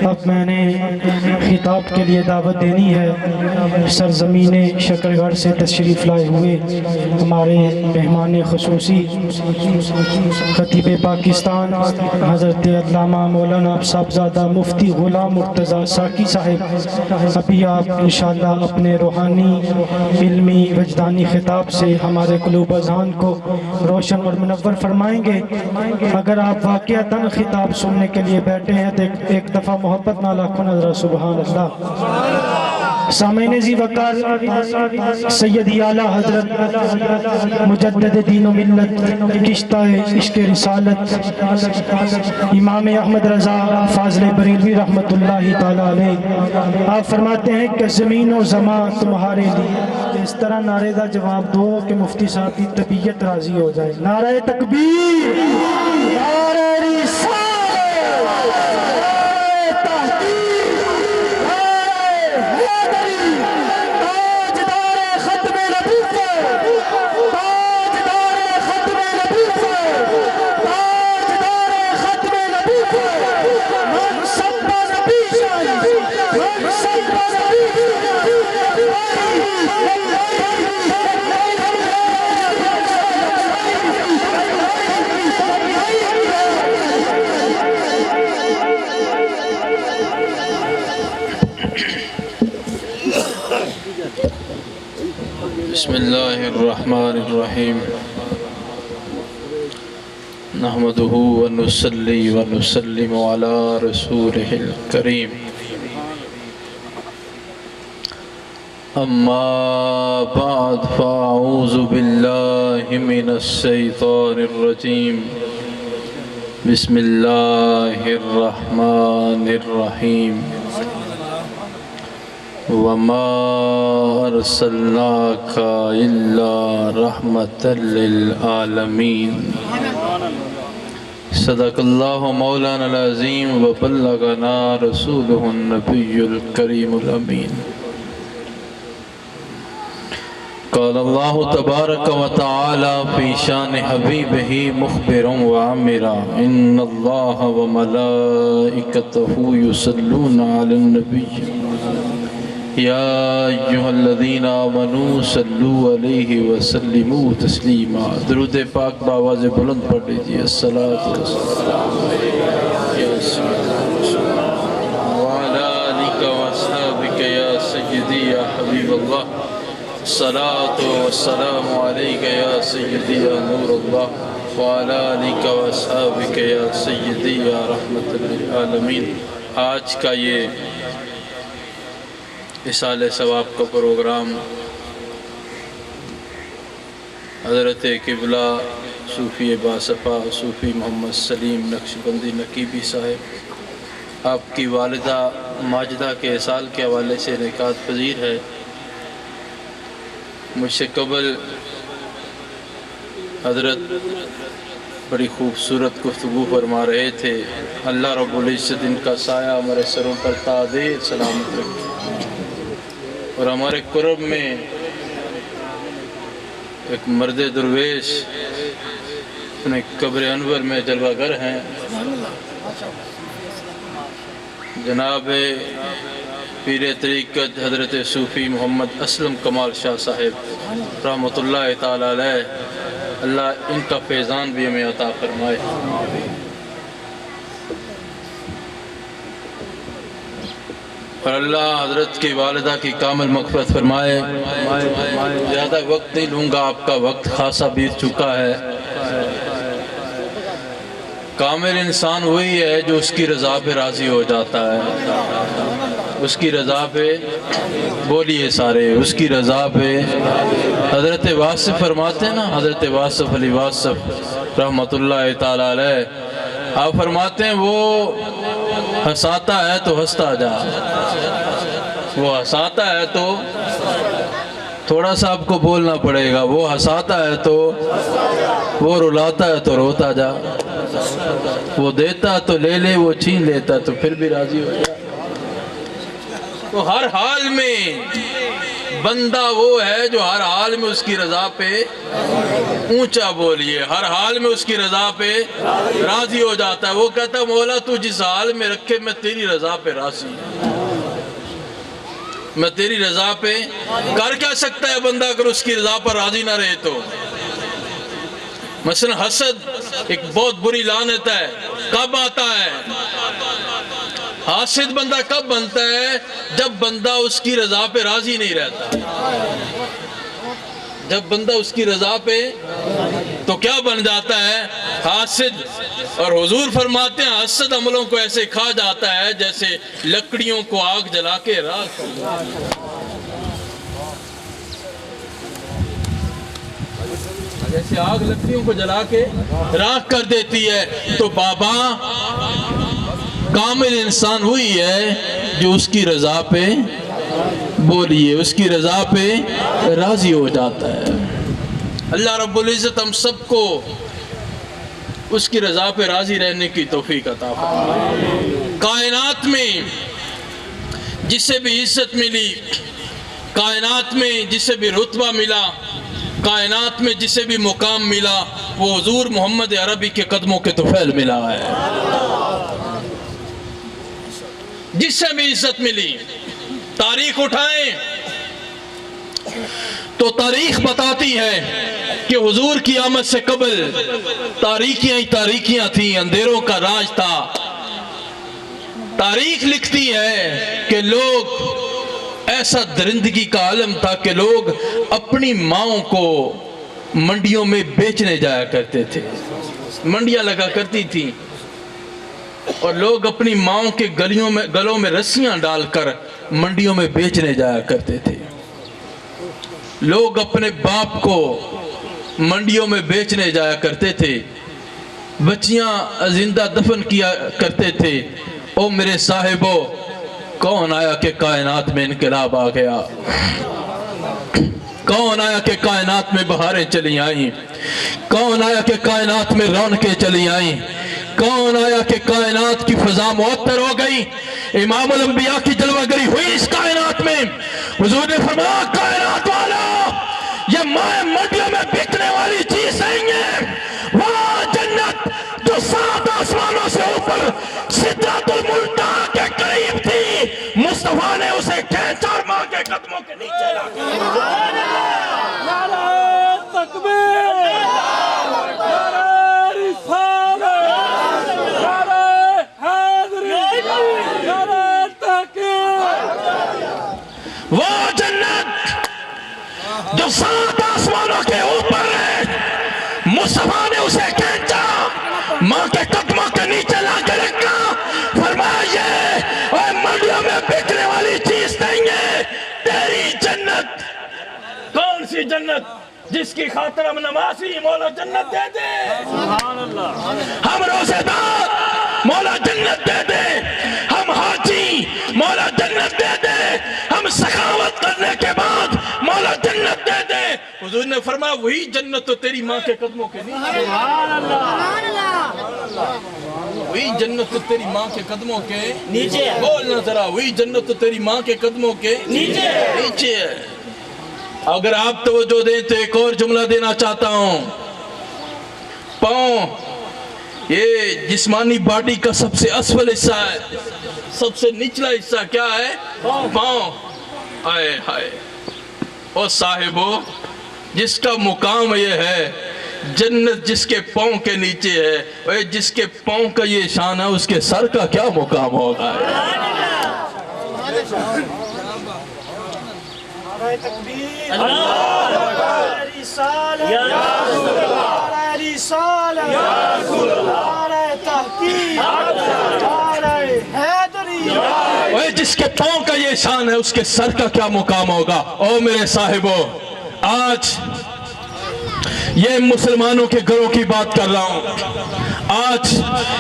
اب میں نے خطاب کے لیے دعوت دینی ہے۔ سرزمین شکرگڑھ سے تشریف لائے ہوئے ہمارے مہمان خصوصی خطیب پاکستان حضرت علامہ مولانا صاحبزادہ مفتی غلام مرتضیٰ ساکی صاحب ابھی آپ انشاءاللہ اپنے روحانی علمی وجدانی خطاب سے ہمارے قلوب اذہان کو روشن اور منور فرمائیں گے۔ اگر آپ واقعتاً خطاب سننے کے لیے بیٹھے ہیں تو ایک دفعہ محبت نال آکھو نظر سبحان اللہ۔ سامعین ذی وقار، سیدی اعلیٰ حضرت مجدد دین و ملت کشتہ عشق رسالت امام احمد رضا فاضل بریلوی رحمت اللہ تعالیٰ علیہ، آپ فرماتے ہیں کہ زمین و زمان تمہارے لیے، اس طرح نعرے دا جواب دو کہ مفتی صاحب کی طبیعت راضی ہو جائے۔ نعرہ تکبیر، نعرہ رسالت، بسم اللہ الرحمن الرحیم، نحمده ونصلی ونسلم علی رسولہ الکریم، اما بعد فاعوذ باللہ من الشیطان الرجیم، بسم اللہ الرحمن الرحیم، وما ارسلناک الا رحمتا للعالمین۔ صدق اللہ مولانا العظیم وبلغنا رسولہ النبی الکریم الامین۔ قال اللہ تبارک و تعالی فی شان حبیبہ مخبرا وعامرا، ان اللہ وملائکتہ یصلون علی النبی یا ایہا الذین آمنوا صلوا علیہ وسلموا تسلیما۔ درود پاک بآواز بلند پڑھ لیجئے۔ الصلاۃ والسلام یا سیدی وعلی آلک واصحابک یا سیدی یا حبیب اللہ، الصلاۃ والسلام علیک یا سیدی یا نور اللہ، وعلی آلک واصحابک یا سیدی یا رحمت للعالمین۔ آج کا یہ اصالِ ثواب کا پروگرام حضرت قبلہ صوفی باصفا صوفی محمد سلیم نقشبندی نقیبی صاحب آپ کی والدہ ماجدہ کے اصال کے حوالے سے انعقاد پذیر ہے۔ مجھ سے قبل حضرت بڑی خوبصورت گفتگو فرما رہے تھے، اللہ رب العزت ان کا سایہ ہمارے سروں پر تا دے سلامت رکھے، اور ہمارے قرب میں ایک مرد درویش اپنے قبر انور میں جلوہ گر ہیں، جناب پیر طریقت حضرت صوفی محمد اسلم کمال شاہ صاحب رحمۃ اللہ تعالی علیہ، اللہ ان کا فیضان بھی ہمیں عطا فرمائے۔ اور اللہ حضرت کی والدہ کی کامل مغفرت فرمائے۔ زیادہ وقت نہیں لوں گا، آپ کا وقت خاصا بیت چکا ہے۔ کامل انسان وہی ہے جو اس کی رضا پہ راضی ہو جاتا ہے، اس کی رضا پہ، بولیے سارے، اس کی رضا پہ۔ حضرت واصف فرماتے ہیں نا، حضرت واصف علی واصف رحمت اللہ تعالی علیہ، آپ فرماتے ہیں وہ ہنساتا ہے تو ہنستا جا، وہ ہنساتا ہے تو تھوڑا سا آپ کو بولنا پڑے گا، وہ ہنساتا ہے تو، وہ رلاتا ہے تو روتا جا، وہ دیتا تو لے لے، وہ چھین لیتا تو پھر بھی راضی ہو جا۔ تو ہر حال میں بندہ وہ ہے جو ہر حال میں اس کی رضا پہ اونچا بولیے، ہر حال میں اس کی رضا پہ راضی ہو جاتا ہے۔ وہ کہتا ہے مولا تو جس حال میں رکھے میں تیری رضا پہ راضی ہوں، میں تیری رضا پہ۔ کر کیا سکتا ہے بندہ اگر اس کی رضا پر راضی نہ رہے تو؟ مثلا حسد ایک بہت بری لعنت ہے۔ کب آتا ہے حاسد؟ بندہ کب بنتا ہے؟ جب بندہ اس کی رضا پہ راضی نہیں رہتا۔ جب بندہ اس کی رضا پہ، تو کیا بن جاتا ہے؟ حاسد۔ اور حضور فرماتے ہیں حسد عملوں کو ایسے کھا جاتا ہے جیسے لکڑیوں کو آگ جلا کے راکھ کر دیتا ہے۔ جیسے آگ لکڑیوں کو جلا کے راکھ کر دیتی ہے۔ تو بابا کامل انسان وہی ہے جو اس کی رضا پہ بولیے، اس کی رضا پہ راضی ہو جاتا ہے۔ اللہ رب العزت ہم سب کو اس کی رضا پہ راضی رہنے کی توفیق عطا فرمائے۔ کائنات میں جسے بھی عزت ملی، کائنات میں جسے بھی رتبہ ملا، کائنات میں جسے بھی مقام ملا، وہ حضور محمد عربی کے قدموں کے طفیل ملا ہے۔ جس سے بھی عزت ملی، تاریخ اٹھائیں تو تاریخ بتاتی ہے کہ حضور کی آمد سے قبل تاریکیاں ہی تاریکیاں تھیں، اندھیروں کا راج تھا۔ تاریخ لکھتی ہے کہ لوگ، ایسا درندگی کا عالم تھا کہ لوگ اپنی ماؤں کو منڈیوں میں بیچنے جایا کرتے تھے۔ منڈیاں لگا کرتی تھیں اور لوگ اپنی ماؤں کے گلوں میں رسیاں ڈال کر منڈیوں میں بیچنے جایا کرتے تھے۔ لوگ اپنے باپ کو منڈیوں میں بیچنے جایا کرتے تھے، بچیاں زندہ دفن کیا کرتے تھے۔ او میرے صاحبو، کون آیا کہ کائنات میں انقلاب آ گیا؟ کون آیا کہ کائنات میں بہاریں چلی آئیں؟ کون آیا کہ کائنات میں رونقیں چلی آئیں؟ کون آیا کہ کائنات کی فضا معطر ہو گئی؟ امام الانبیاء کی جلوہ گری ہوئی اس کائنات میں۔ حضور نے فرمایا کائنات والا، یہ مائیں منڈیوں میں بکنے والی چیز نہیں ہے۔ وہ جنت جو 7 آسمانوں سے اوپر سدرۃ المنتہا کے قریب تھی، مصطفیٰ نے اسے کھینچا اور ماں کے قدموں کے نیچے لا کے۔ نعرہ تکبیر، نعرہ رسالت، نعرہ حیدری، نعرہ تحقیق۔ وہ جنت جو 7 آسمانوں کے اوپر ہے، مصطفیٰ نے اسے کھینچا، ماں کے قدموں کے نیچے لا کے رکھا۔ فرمایا یہ اور منڈیوں میں بکنے والی چیز نہیں ہے، تیری جنت۔ کون سی جنت؟ جس کی خاطر ہم نمازی مولا جنت دے دے، ہم روزے دار مولا جنت دے دے، ہم حاجی مولا جنت دے دے، ہم سخاوت کرنے کے بعد مولا جنت دے دے۔ حضور نے فرمایا وہی جنت تو تیری ماں کے قدموں کے نیچے، وہی جنت تو تیری ماں کے قدموں کے نیچے۔ بولنا ذرا، وہی جنت تو تیری ماں کے قدموں کے نیچے ہے۔ اگر آپ توجہ دیں تو ایک اور جملہ دینا چاہتا ہوں۔ پاؤں یہ جسمانی باڈی کا سب سے اسفل حصہ ہے، سب سے نچلا حصہ کیا ہے؟ پاؤں۔ آئے ہائے او صاحبو، جس کا مقام یہ ہے، جنت جس کے پاؤں کے نیچے ہے، اے جس کے پاؤں کا یہ شان ہے، اس کے سر کا کیا مقام ہوگا؟ اے جس کے پاؤں کا یہ شان ہے، اس کے سر کا کیا مقام ہوگا؟ او میرے صاحبو، آج یہ مسلمانوں کے گھروں کی بات کر رہا ہوں۔ آج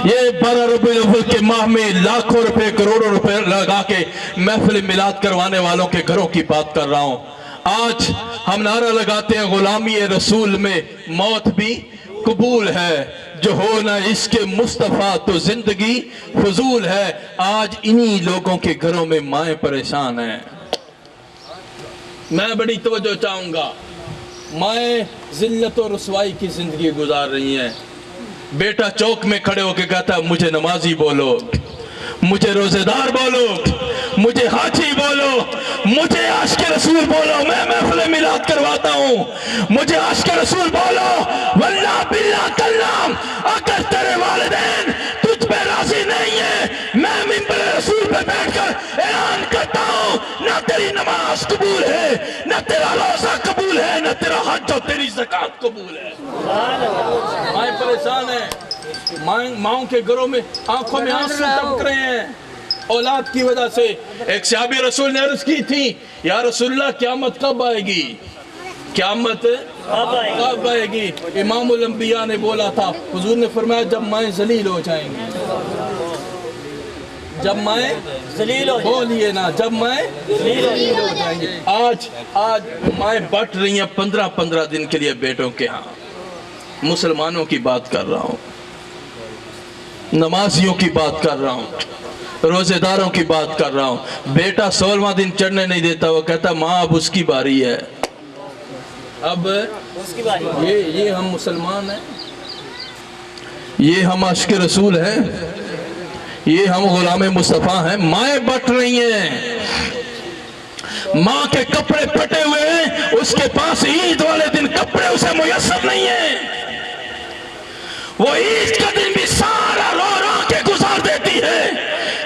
یہ 12 ربیع الاول کے ماہ میں لاکھوں روپے کروڑوں روپے لگا کے محفل میلاد کروانے والوں کے گھروں کی بات کر رہا ہوں۔ آج ہم نعرہ لگاتے ہیں غلامی رسول میں موت بھی قبول ہے، جو ہو نہ اس کے مصطفیٰ تو زندگی فضول ہے. آج انہی لوگوں کے گھروں میں مائیں پریشان ہیں. میں بڑی توجہ چاہوں گا. مائیں ذلت و رسوائی کی زندگی گزار رہی ہیں. بیٹا چوک میں کھڑے ہو کے کہتا ہے مجھے نمازی بولو, مجھے روزے دار بولو, مجھے حاجی بولو, مجھے عاشق رسول بولو, میں محفل میلاد کرواتا ہوں. مجھے عاشق رسول بولو, واللہ باللہ کلام اگر تیرے والدین تجھ پہ راضی نہیں ہیں, میں منبر رسول پہ بیٹھ کر اعلان کرتا ہوں نہ تیری نماز قبول ہے, نہ تیرا روزہ قبول ہے, نہ تیرا حج اور تیری زکوٰۃ قبول ہے. مائیں پریشان ہیں. ماؤں کے گھروں میں آنکھوں میں آنسو ٹپک رہے ہیں اولاد کی وجہ سے. ایک صحابی رسول نے عرض کی تھی, یا رسول اللہ قیامت کب آئے گی, قیامت کب آئے گی؟ امام الانبیاء نے بولا تھا, حضور نے فرمایا جب مائیں ذلیل ہو جائیں گی. جب مائیں ذلیل ہو, بولیے نا, جب مائیں ذلیل ہو جائیں گی. آج مائیں بٹ رہی ہیں 15 دن کے لیے بیٹوں کے ہاں. مسلمانوں کی بات کر رہا ہوں, نمازیوں کی بات کر رہا ہوں, روزے داروں کی بات کر رہا ہوں. بیٹا 16واں دن چڑھنے نہیں دیتا, وہ کہتا ماں اب اس کی باری ہے, اب اس کی باری. یہ ہم مسلمان ہیں, یہ ہم عاشق رسول ہیں, یہ ہم غلام مصطفیٰ ہیں. مائیں بٹ رہی ہیں, ماں کے کپڑے پھٹے ہوئے ہیں, اس کے پاس عید والے دن کپڑے اسے میسر نہیں ہیں. وہ عید کا دن بھی سارا رو رو کے گزار دیتی ہے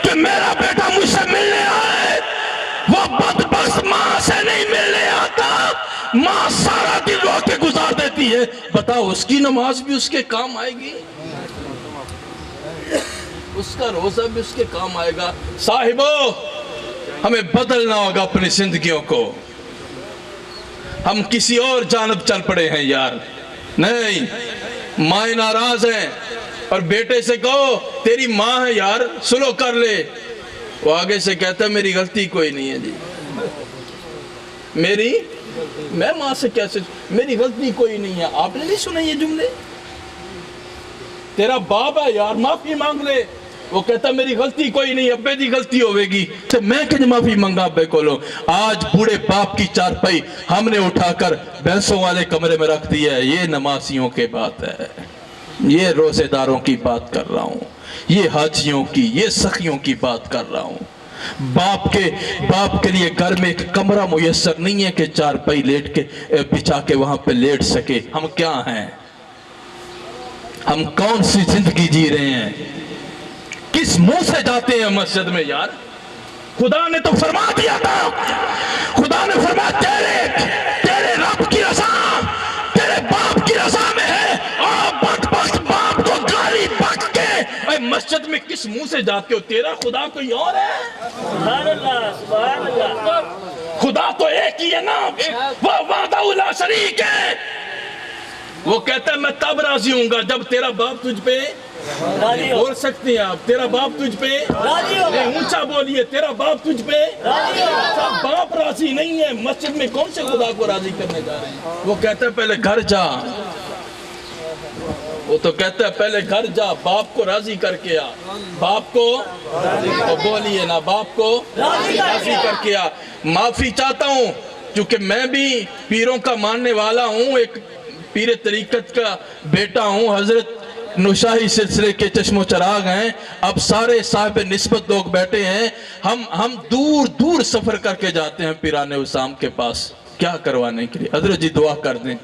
کہ میرا بیٹا مجھ سے ملنے آئے. وہ بدبخت ماں سے نہیں ملنے آتا, ماں سارا دن رو کے گزار دیتی ہے. بتاؤ اس کی نماز بھی اس کے کام آئے گی, اس کا روزہ بھی اس کے کام آئے گا. صاحبو, ہمیں بدلنا ہوگا اپنی زندگیوں کو. ہم کسی اور جانب چل پڑے ہیں یار. نہیں, مائیں ناراض ہیں اور بیٹے سے کہو تیری ماں ہے یار, سلو کر لے. وہ آگے سے کہتا ہے میری غلطی کوئی نہیں ہے جی, میں ماں سے کیسے, میری غلطی کوئی نہیں ہے. آپ نے نہیں سنا یہ جملے, تیرا باپ ہے یار معافی مانگ لے. وہ کہتا میری غلطی کوئی نہیں, ابے دی غلطی ہوئے گی تو میں کہ معافی مانگا ابے کو لو. آج بوڑھے باپ کی چارپائی ہم نے اٹھا کر بھینسوں والے کمرے میں رکھ دیا ہے. یہ نمازیوں کے بات ہے, یہ روزے داروں کی بات کر رہا ہوں, یہ حاجیوں کی, یہ سخیوں کی بات کر رہا ہوں. باپ کے لیے گھر میں ایک کمرہ میسر نہیں ہے کہ چارپائی لیٹ کے بچھا کے وہاں پہ لیٹ سکے. ہم کیا ہیں, ہم کون سی زندگی جی رہے ہیں, کس منہ سے جاتے ہیں مسجد میں یار. خدا نے تو فرما دیا تھا, خدا نے فرمایا تیرے رب کی رضا تیرے باپ کی رضا میں ہے. اور بدبخت باپ کو گالی بک کے اے مسجد میں کس منہ سے جاتے ہو, تیرا خدا کوئی اور ہے؟ سبحان اللہ, سبحان اللہ. خدا تو ایک ہی ہے نا, وہ وحدہ لا شریک ہے. وہ کہتا ہے میں تب راضی ہوں گا جب تیرا باپ تجھ پہ بول سکتے ہیں آپ, تیرا باپ تجھ پہ نہیں, اونچا بولیے, تیرا باپ تجھ پہ. باپ راضی نہیں ہے, مسجد میں کون سے خدا کو راضی کرنے جا رہے ہیں؟ وہ کہتا ہے پہلے گھر جا, وہ تو کہتا ہے پہلے گھر جا, باپ کو راضی کر کے آ. باپ کو بولیے نا, باپ کو راضی کر کے آ. معافی چاہتا ہوں کیونکہ میں بھی پیروں کا ماننے والا ہوں, ایک پیر طریقت کا بیٹا ہوں. حضرت نوشاہی سلسلے کے چشم و چراغ ہیں. اب سارے صاحب نسبت لوگ بیٹھے ہیں, ہم دور دور سفر کر کے جاتے ہیں پیران وسام کے پاس. کیا کروانے کے لیے؟ حضرت جی دعا کر دیں.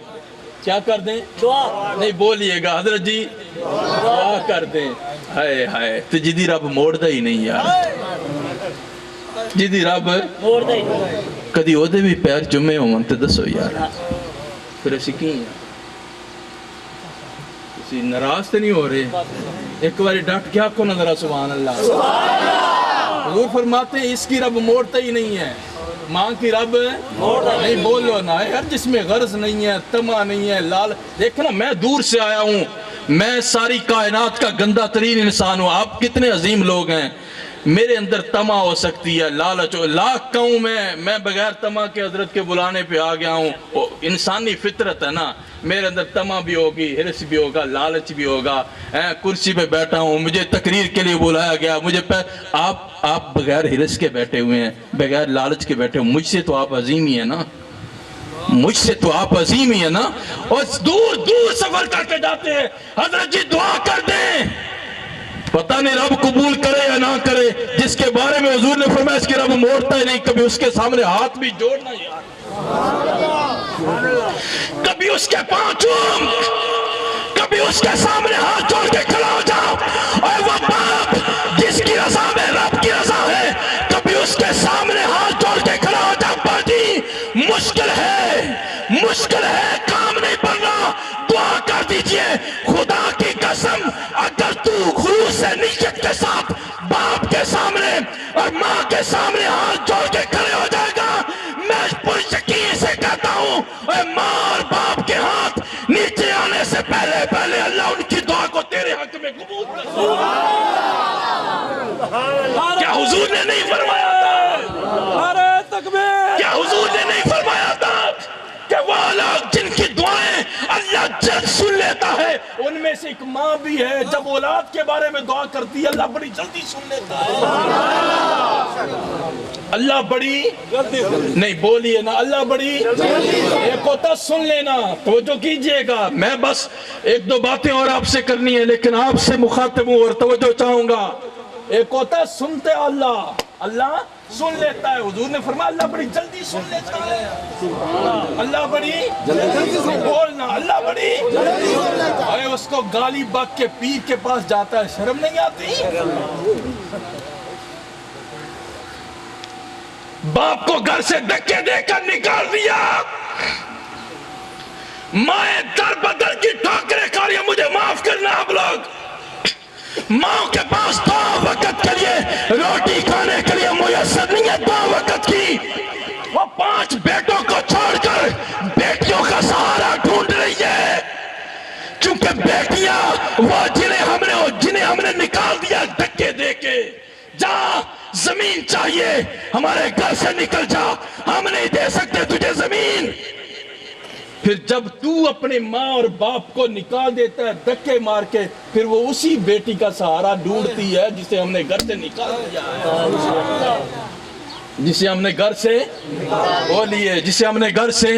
کیا کر دیں؟ دعا نہیں بولیے گا, حضرت جی دعا کر دیں. ہائے ہائے, تو جدی رب موڑ دا ہی نہیں یار, جدی رب موڑ دا ہی نہیں. کدی ہو دے بھی پیر جمعے ہوں تے دسو یار, پھر اسی کی ناراض تو نہیں ہو رہے. ایک باری ڈٹ کیا کو نظر سبحان اللہ. حضور فرماتے ہیں اس کی رب موڑتا ہی نہیں ہے, ماں کی رب نہیں. بولو نا یار, جس میں غرض نہیں ہے, طمع نہیں ہے, لال. دیکھنا میں دور سے آیا ہوں, میں ساری کائنات کا گندہ ترین انسان ہوں, آپ کتنے عظیم لوگ ہیں. میرے اندر تما ہو سکتی ہے، لالچ ہو، لاکھ کہوں میں بغیر تما کے حضرت کے بلانے پہ آ گیا ہوں، انسانی فطرت ہے نا، میرے اندر تما بھی ہوگی، ہرس بھی ہوگا، لالچ بھی ہوگا، کرسی پہ بیٹھا ہوں، مجھے تقریر کے لیے بلایا گیا، مجھے آپ بغیر ہرس کے بیٹھے ہوئے ہیں، بغیر لالچ کے بیٹھے ہوئے، مجھ سے تو آپ عظیم ہی ہیں نا، مجھ سے تو آپ عظیم ہی ہیں نا، اور دور دور سفر کر کے جاتے ہیں، حضرت جی دعا کر دیں، پتہ نہیں رب قبول کرے یا نہ کرے، جس کے بارے میں حضور نے فرمایا اس کے رب موڑتا ہی نہیں، کبھی اس کے سامنے ہاتھ بھی جوڑنا یار، کبھی اس کے پاؤں چوم، کبھی اس کے سامنے ہاتھ جوڑ کے کھڑا ہو جاؤ، اور وہ باپ جس کی رضا میں رب کی رضا ہے، کبھی اس کے سامنے ہاتھ جوڑ کے کھڑا ہو جاؤ، باجی مشکل ہے، کام نہیں بن رہا، دعا کر دیجئے، خدا کی قسم اگر تو خلوص سے نیت کے ساتھ باپ کے سامنے اور ماں کے سامنے ہاتھ جوڑ کے کھڑے ہو جائے گا، میں پر یقین سے کہتا ہوں، اے ماں اور باپ کے ہاتھ نیچے آنے سے پہلے اللہ ان کی دعا کو تیرے حق میں قبول کر دے۔ کیا حضور نے نہیں فرمایا تھا؟ نعرہ تکبیر، کیا حضور نے نہیں فرمایا تھا کہ وہ لوگ جن کی دعائیں اللہ جلد سن لیتا ہے، ان میں سے ایک ماں بھی ہے جب اولاد کے بارے میں دعا کرتی ہے اللہ بڑی جلدی سن لیتا ہے، اللہ بڑی نہیں بولیے نا، اللہ بڑی ایک ہوتا سن لینا، توجہ کیجئے گا، میں بس ایک دو باتیں اور آپ سے کرنی ہے لیکن آپ سے مخاطب ہوں اور توجہ چاہوں گا، ایک ہوتا سنتے اللہ سن لیتا ہے، حضور نے فرمایا اللہ بڑی جلدی سن لیتا ہے، اللہ بڑی جلدی بولنا، اللہ بڑی اے اس کو گالی بک کے پیر کے پاس جاتا ہے، شرم نہیں آتی؟ باپ کو گھر سے دھکے دے کر نکال دیا، مائیں در بدر کی ٹھوکریں کھا رہی ہیں، مجھے معاف کرنا آپ لوگ، ماں کے پاس دو وقت کے لیے روٹی کھانے کے لیے میسر نہیں ہے، دو وقت کی، وہ 5 بیٹوں کو چھوڑ کر بیٹیوں کا سہارا ڈھونڈ رہی ہے، چونکہ بیٹیاں وہ جنہیں ہم نے نکال دیا دھکے دے کے، جا زمین چاہیے ہمارے گھر سے نکل جا، ہم نہیں دے سکتے تجھے زمین، پھر جب تو اپنے ماں اور باپ کو نکال دیتا ہے دھکے مار کے، پھر وہ اسی بیٹی کا سہارا ڈھونڈتی ہے جسے ہم نے گھر سے نکال دیا ہے، جسے ہم نے گھر سے بولیے، جسے ہم نے گھر سے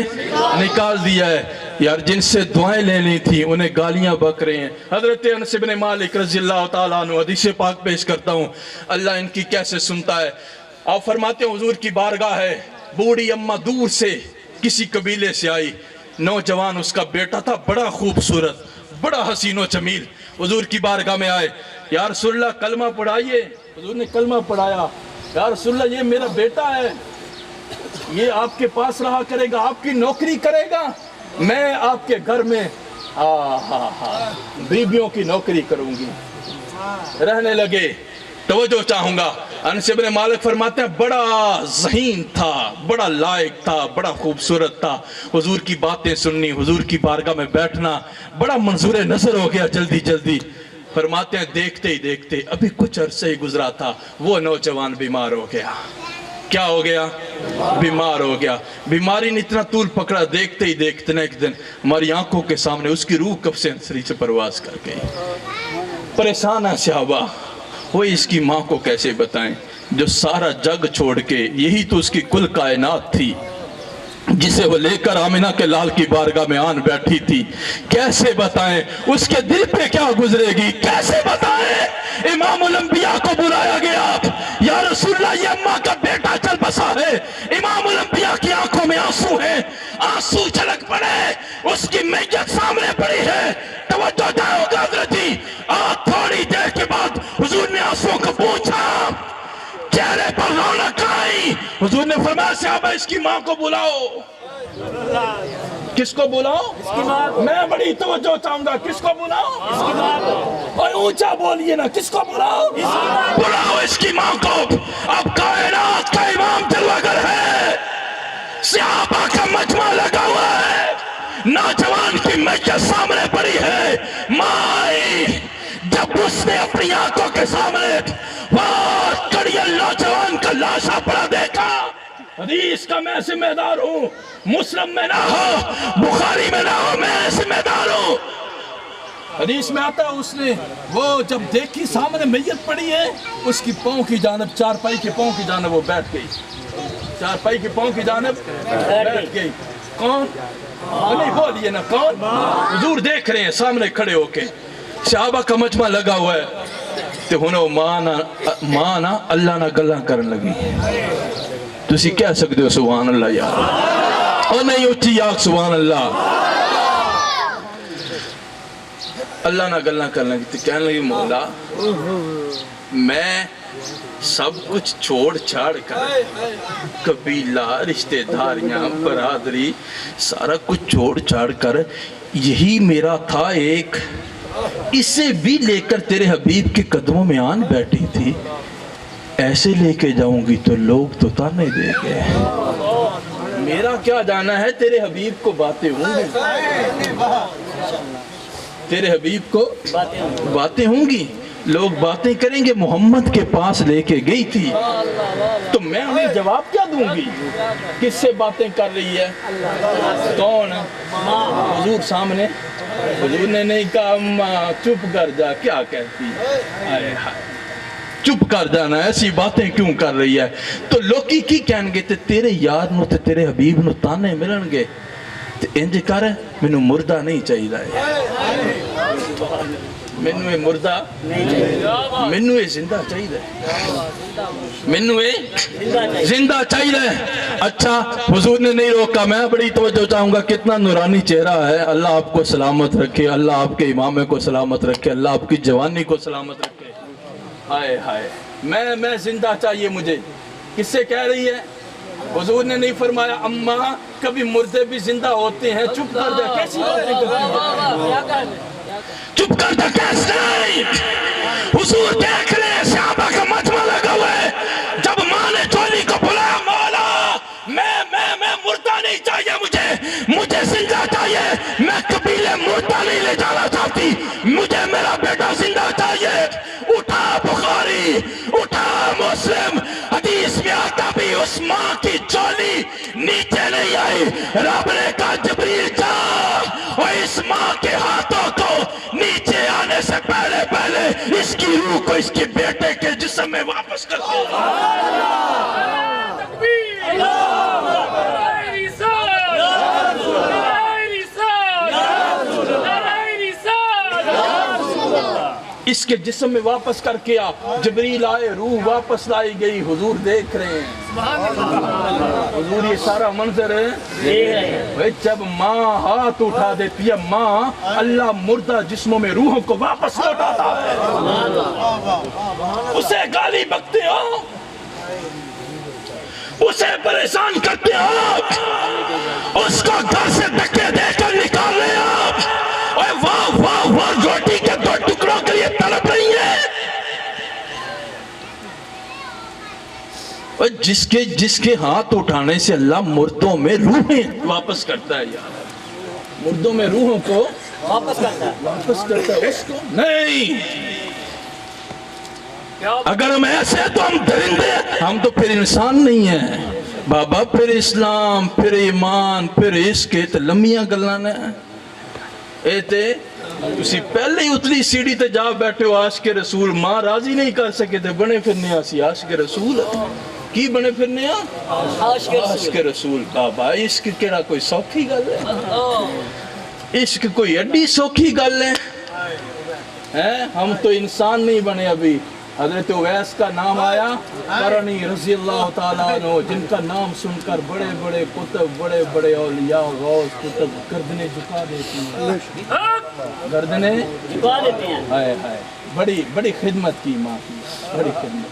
نکال دیا ہے، یار جن سے دعائیں لینی تھی انہیں گالیاں بک رہے ہیں۔ حضرت انس بن مالک رضی اللہ تعالیٰ عنہ حدیث پاک پیش کرتا ہوں، اللہ ان کی کیسے سنتا ہے، آپ فرماتے ہیں حضور کی بارگاہ ہے، بوڑھی اماں دور سے کسی قبیلے سے آئی، نوجوان اس کا بیٹا تھا، بڑا خوبصورت، بڑا حسین و جمیل، حضور کی بارگاہ میں آئے، یا رسول اللہ کلمہ پڑھائیے، حضور نے کلمہ پڑھایا، یا رسول اللہ یہ میرا بیٹا ہے، یہ آپ کے پاس رہا کرے گا، آپ کی نوکری کرے گا، میں آپ کے گھر میں بیویوں کی نوکری کروں گی، رہنے لگے، توجہ چاہوں گا، انس بن مالک فرماتے ہیں بڑا ذہین تھا، بڑا لائق تھا، بڑا خوبصورت تھا، حضور کی باتیں سننی، حضور کی بارگاہ میں بیٹھنا بڑا منظور نظر ہو گیا، جلدی فرماتے ہیں دیکھتے ہی دیکھتے ابھی کچھ عرصہ ہی گزرا تھا، وہ نوجوان بیمار ہو گیا، کیا ہو گیا؟ بیمار ہو گیا، بیماری نے اتنا طول پکڑا، دیکھتے ہی دیکھتے ایک دن ہماری آنکھوں کے سامنے اس کی روح کب سے انسری سے پرواز کر گئی، پریشان ہے صحابہ، وہ اس کی ماں کو کیسے بتائیں جو سارا جگ چھوڑ کے، یہی تو اس کی کل کائنات تھی، جسے وہ لے کر آمنہ کے لال کی بارگاہ میں آن بیٹھی تھی، کیسے بتائیں اس کے دل پہ کیا گزرے گی، کیسے بتائیں امام الانبیاء کو بلایا گیا، یا رسول اللہ یہ اماں کا بیٹا چل بسا ہے، امام الانبیاء کی آنکھوں میں آنسو ہیں، آنسو چھلک پڑے، اس کی میت سامنے پڑی ہے، توجہ جاؤ گا حضرت جی، تھوڑی دیر کے بعد حضور نے آنسو کو پوچھا، چہرے پر رونق آئی، حضور نے فرمایا صحابہ اس کی ماں کو بلاؤ، کس کو بلاؤ؟ میں بڑی توجہ چاہوں گا، کس کو بلاؤ؟ اور اونچا بولیے نا، کس کو بلاؤ؟ بلاؤ اس کی ماں کو، اب کائنات کا امام جلوہ گر ہے، صحابہ کا مجمع لگا ہوا ہے، نوجوان کی میت سامنے پڑی ہے، ماں آئی، جب اس نے اپنی آنکھوں کے سامنے وہ کڑیل نوجوان کا لاشا پڑا دیکھا، حدیث کا میں ذمہ دار ہوں، مسلم میں نہ ہو، بخاری میں نہ ہو، میں ذمہ دار ہوں۔ حدیث میں آتا ہے اس نے وہ جب دیکھی سامنے میت پڑی ہے، اس کی پاؤں کی جانب، چارپائی کے پاؤں کی جانب وہ بیٹھ گئی، چارپائی کے پاؤں کی جانب بیٹھ گئی۔ کون؟ نہیں بولیے نا کون؟ حضور دیکھ رہے ہیں سامنے کھڑے ہو کے، صحابہ کا مجمع لگا ہوا ہے، تو ہن ماں نا اللہ نہ گلاں کرن لگی۔ تسی کہہ سکتے ہو سبحان اللہ یار، اور نہیں اچھی آگ سبحان اللہ۔ اللہ نہ گلاں کرن لگی تو کہنے لگی مولا میں سب کچھ چھوڑ چھاڑ کر، قبیلہ، رشتہ داریاں، برادری، سارا کچھ چھوڑ چھاڑ کر یہی میرا تھا ایک، اسے بھی لے کر تیرے حبیب کے قدموں میں آن بیٹھی تھی، ایسے لے کے جاؤں گی تو لوگ تو تانے دیں گے، میرا کیا جانا ہے، تیرے حبیب کو باتیں ہوں گی، تیرے حبیب کو باتیں ہوں گی، لوگ باتیں کریں گے، محمد کے پاس لے کے گئی تھی، تو میں انہیں جواب کیا دوں گی، کس سے باتیں کر رہی ہے، کون؟ حضور سامنے، حضور نے نہیں کہا اماں چپ کر جا، کیا کہتی ہے، چپ کر جانا، ایسی باتیں کیوں کر رہی ہے، تو لوکی کی کہن گے تے تیرے یار نو تے تیرے حبیب نو تانے ملن گے، تے انج کر مینوں مردہ نہیں چاہیے، مینوں مردہ مینوں زندہ چاہیے، مینوں زندہ چاہیے۔ اچھا حضور نے نہیں روکا، میں بڑی توجہ چاہوں گا، کتنا نورانی چہرہ ہے، اللہ آپ کو سلامت رکھے، اللہ آپ کے امامے کو سلامت رکھے، اللہ آپ کی جوانی کو سلامت رکھے۔ ہائے ہائے، میں زندہ چاہیے مجھے، کس سے کہہ رہی ہے؟ حضور نے نہیں فرمایا اماں کبھی مردے بھی زندہ ہوتے ہیں، چپ کر جا، کیسی باتیں کرتی ہیں، چپ کر جا، کیسے نہیں؟ حضور دیکھ رہے ہیں صحابہ کا مجمع لگا ہوا ہے، جب ماں نے چولی کو بلایا مولا میں مردہ نہیں چاہیے، مجھے زندہ چاہیے، میں قبیلے مردہ نہیں لے جانا چاہتی، مجھے میرا بیٹا زندہ چاہیے۔ اٹھا بخاری، اٹھا مسلم، حدیث میں آتا بھی اس ماں کی چولی نیچے نہیں آئی، رب نے کہا جبریل جا اور اس ماں کے ہاتھوں کو نیچے آنے سے پہلے اس کی روح کو اس کے بیٹے کے جسم میں واپس کر دو۔ اس کے جسم میں واپس کر کے جبریل آئے، روح واپس لائی گئی، حضور دیکھ رہے ہیں، حضور یہ سارا منظر ہے، جب ماں ہاتھ اٹھا دیتی ہے، ماں اللہ مردہ جسموں میں روحوں کو واپس لوٹاتا ہے، اسے گالی بکتے ہو، اسے پریشان کرتے ہو، اس کو گھر سے دھکے دے کر نکال رہے ہو، اور واہ روٹی کے دو ٹکڑوں کے لیے تڑپ رہی ہے، اور جس کے ہاتھ اٹھانے سے اللہ مردوں میں روحیں واپس کرتا ہے، یار مردوں میں روحوں کو واپس کرتا ہے اس کو نہیں۔ اگر ہم ایسے تو ہم درندے، ہم تو پھر انسان نہیں ہیں بابا، پھر اسلام، پھر ایمان، پھر عشق، تے لمبیاں گلاں نے اے تے تسی پہلے ہی اتلی سیڑھی تے جا بیٹھے ہو، عاشق رسول، ماں راضی نہیں کر سکے تے بنے پھرنے آسی عاشق رسول، کی بنے پھرنے عاشق رسول۔ بابا عشق کیڑا کوئی سوکھی گل ہے، عشق کوئی اڈی سوکھی گل ہے، ہم تو انسان نہیں بنے ابھی۔ حضرت اویس کا نام آیا، قرنی رضی اللہ تعالیٰ عنہ، جن کا نام سن کر بڑے بڑے کتب، بڑے بڑے اولیاء غوث کتب گردنیں جھکا دیتی ہیں، گردنیں جھکا دیتی ہیں، ہائے ہائے، بڑی خدمت کی ماں کی، بڑی خدمت۔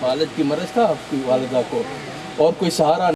والد کی مرض تھا آپ کی والدہ کو، اور کوئی سہارا